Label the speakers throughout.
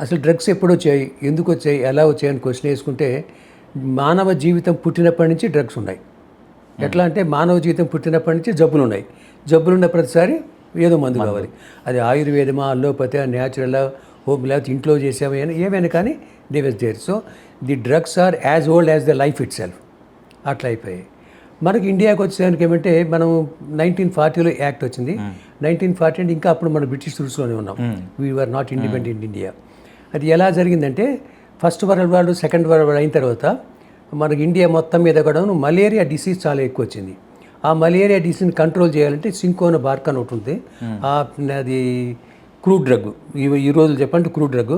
Speaker 1: అసలు డ్రగ్స్ ఎప్పుడు వచ్చాయి, ఎందుకు వచ్చాయి, ఎలా వచ్చాయి అని క్వశ్చన్ వేసుకుంటే మానవ జీవితం పుట్టినప్పటి నుంచి డ్రగ్స్ ఉన్నాయి. ఎట్లా అంటే మానవ జీవితం పుట్టినప్పటి నుంచి జబ్బులు ఉన్నాయి. జబ్బులున్న ప్రతిసారి ఏదో మందు కావాలి. అది ఆయుర్వేదమా, అల్లోపతి, న్యాచురల్, హోమ్, లేకపోతే ఇంట్లో చేసామా ఏమైనా కానీ they was there. So the drugs are as old as the life itself. అట్లా అయిపోయాయి. మనకి ఇండియాకి వచ్చేదానికి ఏమంటే మనం 1940లో యాక్ట్ వచ్చింది. 1940 అంటే ఇంకా అప్పుడు మనం బ్రిటిష్ రూల్స్లోనే ఉన్నాం. We are not independent India. అది ఎలా జరిగిందంటే first world war, second world war అయిన తర్వాత మనకి ఇండియా మొత్తం మీద కూడా మలేరియా డిసీజ్ చాలా ఎక్కువ వచ్చింది. ఆ మలేరియా డిసీజ్ని కంట్రోల్ చేయాలంటే సింకోన బార్క్ అని ఒకటి ఉంది. అది క్రూడ్ డ్రగ్, ఈ రోజు చెప్పండి క్రూడ్ డ్రగ్.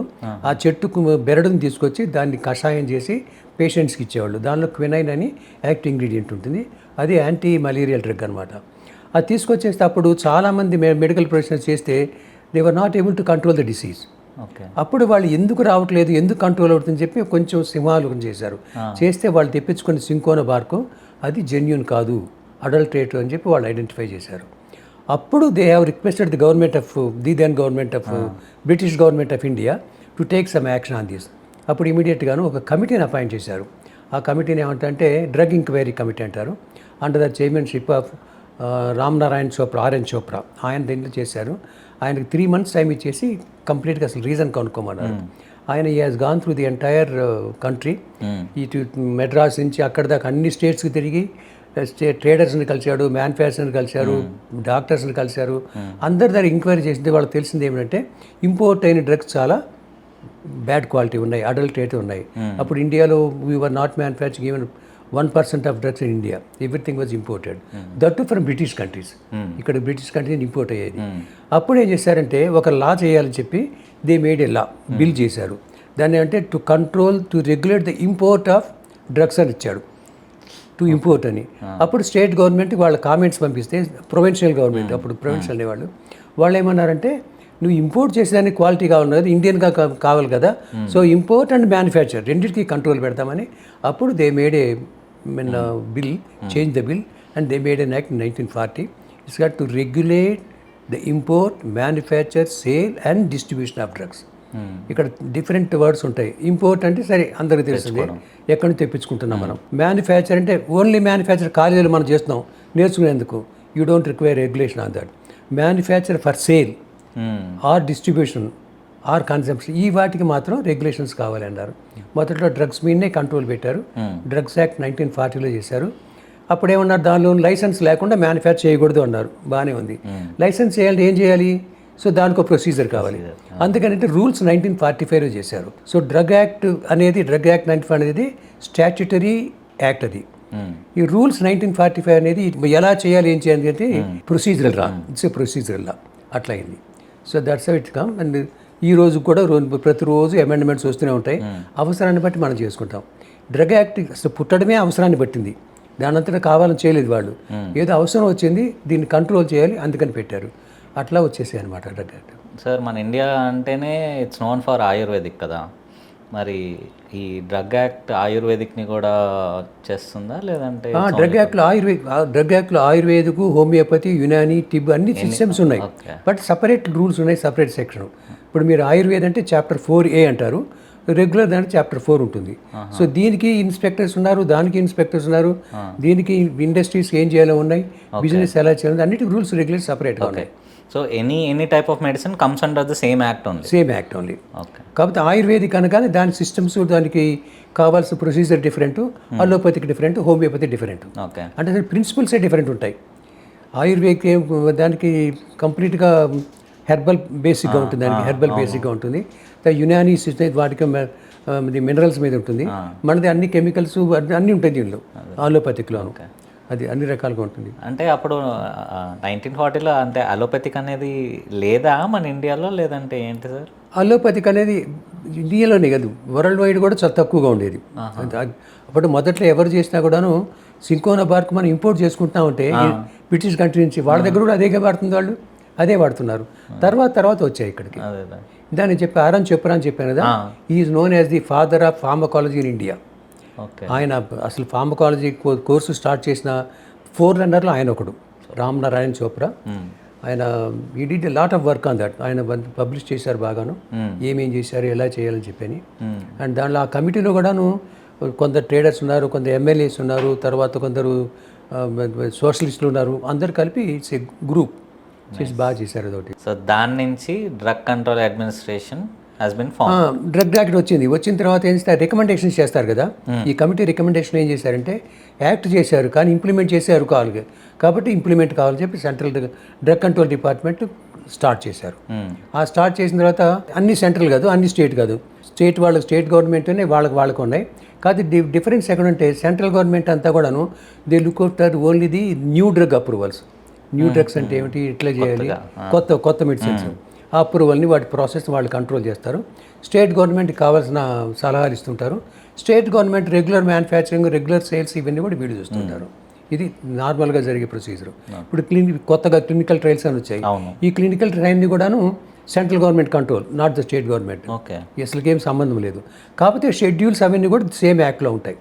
Speaker 1: ఆ చెట్టుకు బెరడుని తీసుకొచ్చి దాన్ని కషాయం చేసి పేషెంట్స్కి ఇచ్చేవాళ్ళు. దానిలో క్వినైన్ అని యాక్టివ్ ఇంగ్రీడియంట్ ఉంటుంది. అది యాంటీ మలేరియల్ డ్రగ్ అనమాట. అది తీసుకొచ్చేస్తే అప్పుడు చాలామంది మెడికల్ ప్రొఫెషనల్స్ చేస్తే they were not able to control the disease. అప్పుడు వాళ్ళు ఎందుకు రావట్లేదు, ఎందుకు కంట్రోల్ అవుతుందని చెప్పి కొంచెం సింహాలు చేశారు. చేస్తే వాళ్ళు తెప్పించుకున్న సింకోన బార్కు అది జెన్యూన్ కాదు, అడల్ట్రేట్ అని చెప్పి వాళ్ళు ఐడెంటిఫై చేశారు. అప్పుడు they have requested the government of the then government of British government of India to take some action on this. అప్పుడు ఇమీడియట్గాను ఒక కమిటీని అపాయింట్ చేశారు. ఆ కమిటీని ఏమంటే డ్రగ్ ఎంక్వైరీ కమిటీ అంటారు. Under the chairmanship of Ramnarayan Chopra, RN Chopra. ఆయన దీంట్లో చేశారు. ఆయనకి 3 months టైం ఇచ్చేసి కంప్లీట్గా అసలు రీజన్ కనుక్కోమన్నారు. ఆయన ఈ has gone through the entire country. ఇటు మెడ్రాస్ నుంచి అక్కడ దాకా అన్ని స్టేట్స్కి తిరిగి ట్రేడర్స్ని కలిశాడు, మ్యానుఫ్యాక్చరర్ని కలిశారు, డాక్టర్స్ని కలిశారు. అందరి దగ్గర ఎంక్వైరీ చేసింది. వాళ్ళకి తెలిసింది ఏమిటంటే ఇంపోర్ట్ అయిన డ్రగ్స్ చాలా బ్యాడ్ క్వాలిటీ ఉన్నాయి, అడల్ట్రేట్ ఉన్నాయి. అప్పుడు ఇండియాలో we are not manufacturing even 1% of drugs in India. Everything was imported, that too from British countries. ఇక్కడ బ్రిటిష్ కంట్రీస్ ఇంపోర్ట్ అయ్యేది. అప్పుడు ఏం చేశారంటే ఒక లా చేయాలని చెప్పి they made a law, bill చేశారు. దాన్ని అంటే to control, to regulate the import of drugs అని ఇచ్చాడు, టు ఇంపోర్ట్ అని. అప్పుడు స్టేట్ గవర్నమెంట్ వాళ్ళ కామెంట్స్ పంపిస్తే ప్రొవిన్షియల్ గవర్నమెంట్, అప్పుడు ప్రొవిన్షియల్ అనేవాళ్ళు, వాళ్ళు ఏమన్నారంటే నువ్వు ఇంపోర్ట్ చేసేదానికి క్వాలిటీగా ఉన్నది ఇండియన్గా కావాలి కదా, సో ఇంపోర్ట్ అండ్ మ్యానుఫ్యాక్చర్ రెండింటికి కంట్రోల్ పెడతామని అప్పుడు they made A bill, change the bill and they made N act in 1940. It's got to regulate the import, manufacture, sale and distribution of drugs. ఇక్కడ different words ఉంటాయి. Import అంటే సరే అందరికీ తెలుస్తుంది, ఎక్కడి నుంచి తెప్పించుకుంటున్నాం మనం. మ్యానుఫ్యాక్చర్ అంటే ఓన్లీ మ్యానుఫ్యాక్చర్ కాలేజీలో మనం చేస్తున్నాం, నేర్చుకునేందుకు. You don't require regulation on that. Manufacture for sale or distribution or consumption, ఈ వాటికి మాత్రం రెగ్యులేషన్స్ కావాలి అన్నారు. మొదట్లో డ్రగ్స్ మీదనే కంట్రోల్ పెట్టారు. డ్రగ్స్ యాక్ట్ 1940లో చేశారు. అప్పుడు ఏమన్నారు, దానిలో లైసెన్స్ లేకుండా మ్యానుఫ్యాక్చర్ చేయకూడదు అన్నారు. బాగానే ఉంది. లైసెన్స్ చేయాలంటే ఏం చేయాలి? సో దానికి ఒక ప్రొసీజర్ కావాలి. అందుకనంటే రూల్స్ 1945లో చేశారు. సో డ్రగ్ యాక్ట్ అనేది, డ్రగ్ యాక్ట్ 1945 అనేది స్టాట్యుటరీ యాక్ట్. అది ఈ రూల్స్ 1945 అనేది ఎలా చేయాలి, ఏం చేయాలి అంటే procedural law, it's a procedural law. అట్లా అయింది. So that's how it come. And ఈ రోజు కూడా ప్రతిరోజు అమెండ్మెంట్స్ వస్తూనే ఉంటాయి. అవసరాన్ని బట్టి మనం చేసుకుంటాం. డ్రగ్ యాక్ట్ అసలు పుట్టడమే అవసరాన్ని పట్టింది. దానంతటా కావాలని చేయలేదు వాళ్ళు. ఏదో అవసరం వచ్చింది, దీన్ని కంట్రోల్ చేయాలి, అందుకని పెట్టారు. అట్లా వచ్చేసాయి అనమాట డ్రగ్ యాక్ట్.
Speaker 2: సార్, మన ఇండియా అంటేనే ఇట్స్ నోన్ ఫర్ ఆయుర్వేదిక్ కదా, మరి ఈ డ్రగ్ యాక్ట్ ఆయుర్వేదిక్ని కూడా చేస్తుందా లేదంటే?
Speaker 1: డ్రగ్ యాక్ట్లో ఆయుర్వేదిక్, హోమియోపతి, యునాని, టిబ్ అన్ని సిస్టమ్స్ ఉన్నాయి. బట్ సపరేట్ రూల్స్ ఉన్నాయి, సపరేట్ సెక్షన్. ఇప్పుడు మీరు ఆయుర్వేద అంటే చాప్టర్ 4A అంటారు, రెగ్యులర్ దాంట్లో చాప్టర్ 4 ఉంటుంది. సో దీనికి ఇన్స్పెక్టర్స్ ఉన్నారు, దానికి ఇన్స్పెక్టర్స్ ఉన్నారు, దీనికి ఇండస్ట్రీస్ ఏం చేయాలో ఉన్నాయి, బిజినెస్ ఎలా చేయాలి, అన్నిటికీ రూల్స్ రెగ్యులర్ సపరేట్గా ఉన్నాయి.
Speaker 2: So any type of medicine comes under the same act only.
Speaker 1: Okay. కాకపోతే ఆయుర్వేదిక్ అనగానే దాని సిస్టమ్స్, దానికి కావాల్సిన ప్రొసీజర్ డిఫరెంట్, అలోపతికి డిఫరెంట్, హోమియోపతి డిఫరెంట్.
Speaker 2: ఓకే.
Speaker 1: అంటే ప్రిన్సిపల్సే డిఫరెంట్ ఉంటాయి. ఆయుర్వేదిక్ దానికి కంప్లీట్గా హెర్బల్ బేసిక్గా ఉంటుంది, దానికి హెర్బల్ బేసిక్గా ఉంటుంది. యునానీ సిస్టమ్ వాటికి మినరల్స్ మీద ఉంటుంది. మనది అన్ని కెమికల్స్ అన్నీ ఉంటాయి దీనిలో, ఆలోపతిక్లోను. అది అన్ని రకాలుగా ఉంటుంది.
Speaker 2: అంటే అప్పుడు 1940లో అంటే అలోపతిక్ అనేది లేదా మన ఇండియాలో, లేదంటే ఏంటి సార్?
Speaker 1: అలోపతిక్ అనేది ఇండియాలోనే కాదు, వరల్డ్ వైడ్ కూడా చాలా తక్కువగా ఉండేది. అప్పుడు మొదట్లో ఎవరు చేసినా కూడాను సింకోనా బార్క్ మనం ఇంపోర్ట్ చేసుకుంటా ఉంటే బ్రిటిష్ కంట్రీ నుంచి, వాళ్ళ దగ్గర కూడా అదే వాడుతుంది, వాళ్ళు అదే వాడుతున్నారు. తర్వాత వచ్చాయి ఇక్కడికి. దాన్ని చెప్పి ఆర్ఎన్ చోప్రా అని చెప్పాను కదా, is known as the father of pharmacology in India. ఆయన అసలు ఫార్మకాలజీ కోర్సు స్టార్ట్ చేసిన 4 రన్నర్లో ఆయన ఒకడు, రామ్నారాయణ్ చోప్రా. ఆయన ఈ did lot of work on that. ఆయన పబ్లిష్ చేశారు బాగాను, ఏమేం చేశారు, ఎలా చేయాలని చెప్పని. అండ్ దాంట్లో ఆ కమిటీలో కూడాను కొందరు ట్రేడర్స్ ఉన్నారు, కొందరు ఎమ్మెల్యేస్ ఉన్నారు, తర్వాత కొందరు సోషలిస్టులు ఉన్నారు. అందరు కలిపి ఇట్స్ ఏ గ్రూప్ చేసి బాగా చేశారు అదొకటి.
Speaker 2: సో దాని నుంచి drug control administration has been form.
Speaker 1: Drug act వచ్చిన తర్వాత ఏం చేస్తారు, రికమెండేషన్స్ చేస్తారు కదా. ఈ కమిటీ రికమెండేషన్ ఏం చేశారంటే యాక్ట్ చేశారు కానీ ఇంప్లిమెంట్ చేశారు కావాలి, కాబట్టి ఇంప్లిమెంట్ కావాలని చెప్పి central drug control department start చేశారు. ఆ స్టార్ట్ చేసిన తర్వాత అన్ని సెంట్రల్ కాదు, అన్ని స్టేట్ కాదు, స్టేట్ వాళ్ళకి స్టేట్ గవర్నమెంట్నే వాళ్ళకు ఉన్నాయి. కాదు డిఫరెన్స్ ఎక్కడంటే సెంట్రల్ గవర్నమెంట్ అంతా కూడాను they look out only the new drug approvals. New drugs అంటే ఏమిటి, ఇట్లా చేయాలి, కొత్త మెడిసిన్స్, ఆ అప్రూవల్ని వాటి ప్రాసెస్ వాళ్ళు కంట్రోల్ చేస్తారు. స్టేట్ గవర్నమెంట్కి కావాల్సిన సలహాలు ఇస్తుంటారు. State government regular manufacturing, regular sales ఇవన్నీ కూడా వీళ్ళు చూస్తుంటారు. ఇది నార్మల్గా జరిగే ప్రొసీజర్. ఇప్పుడు కొత్తగా క్లినికల్ ట్రయల్స్ అని వచ్చాయి. ఈ క్లినికల్ ట్రయల్ని కూడాను central government control, not the state government. అసలుకి ఏం సంబంధం లేదు. కాకపోతే షెడ్యూల్స్ అవన్నీ కూడా సేమ్ యాక్ట్లో ఉంటాయి.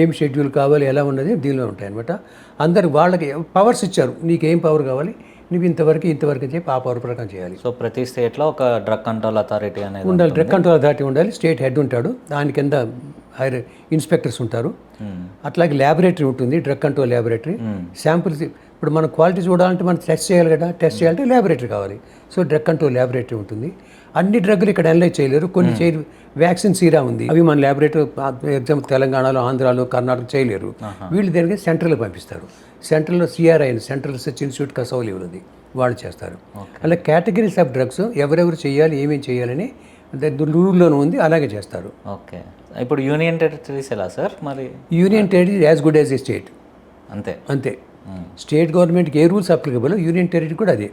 Speaker 1: ఏం షెడ్యూల్ కావాలి, ఎలా ఉన్నది దీనిలో ఉంటాయి అనమాట. అందరికి వాళ్ళకి పవర్స్ ఇచ్చారు, నీకేం పవర్ కావాలి, నువ్వు ఇంతవరకు అని చెప్పి ఆ పవర్ ప్రకారం చేయాలి.
Speaker 2: సో ప్రతి స్టేట్లో ఒక డ్రగ్ కంట్రోల్ అథారిటీ అనేది
Speaker 1: ఉండాలి, డ్రగ్ కంట్రోల్ అథారిటీ ఉండాలి. స్టేట్ హెడ్ ఉంటాడు, దాని కింద హైర్ ఇన్స్పెక్టర్స్ ఉంటారు. అట్లాగే ల్యాబొరేటరీ ఉంటుంది, డ్రగ్ కంట్రోల్ ల్యాబొరేటరీ. శాంపుల్స్ ఇప్పుడు మనం క్వాలిటీ చూడాలంటే మనం టెస్ట్ చేయాలి కదా, టెస్ట్ చేయాలంటే ల్యాబొరేటరీ కావాలి. సో డ్రగ్ కంట్రోల్ ల్యాబొరేటరీ ఉంటుంది. అన్ని డ్రగ్లు ఇక్కడ అనలైజ్ చేయలేరు, కొన్ని చేయలేరు. వ్యాక్సిన్ సీరా ఉంది, అవి మన ల్యాబొరేటరీ ఎగ్జాంపుల్ తెలంగాణలో, ఆంధ్రాలో, కర్ణాటక చేయలేరు. వీళ్ళు దానికి సెంట్రల్కి పంపిస్తారు. సెంట్రల్లో CRI, central research institute Kasauli ఉంది, వాళ్ళు చేస్తారు. అలా కేటగిరీస్ ఆఫ్ డ్రగ్స్ ఎవరెవరు చేయాలి, ఏమేమి చేయాలని రూల్లోనూ ఉంది, అలాగే చేస్తారు.
Speaker 2: ఓకే. ఇప్పుడు యూనియన్ టెరిటరీస్ ఎలా సార్? మరి
Speaker 1: union territory as good as a state,
Speaker 2: అంతే.
Speaker 1: స్టేట్ గవర్నమెంట్కి ఏ రూల్స్ అప్లికబుల్, యూనియన్ టెరిటరీ కూడా అదే.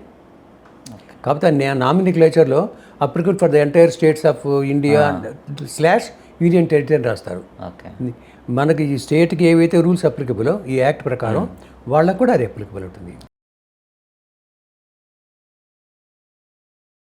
Speaker 1: కాకపోతే నామినిక్లేచర్లో applicable for the entire states of India / union territory అని రాస్తారు. మనకి ఈ స్టేట్కి ఏవైతే రూల్స్ అప్లికబులో ఈ యాక్ట్ ప్రకారం వాళ్ళకు కూడా అది అప్లికబుల్ ఉంటుంది.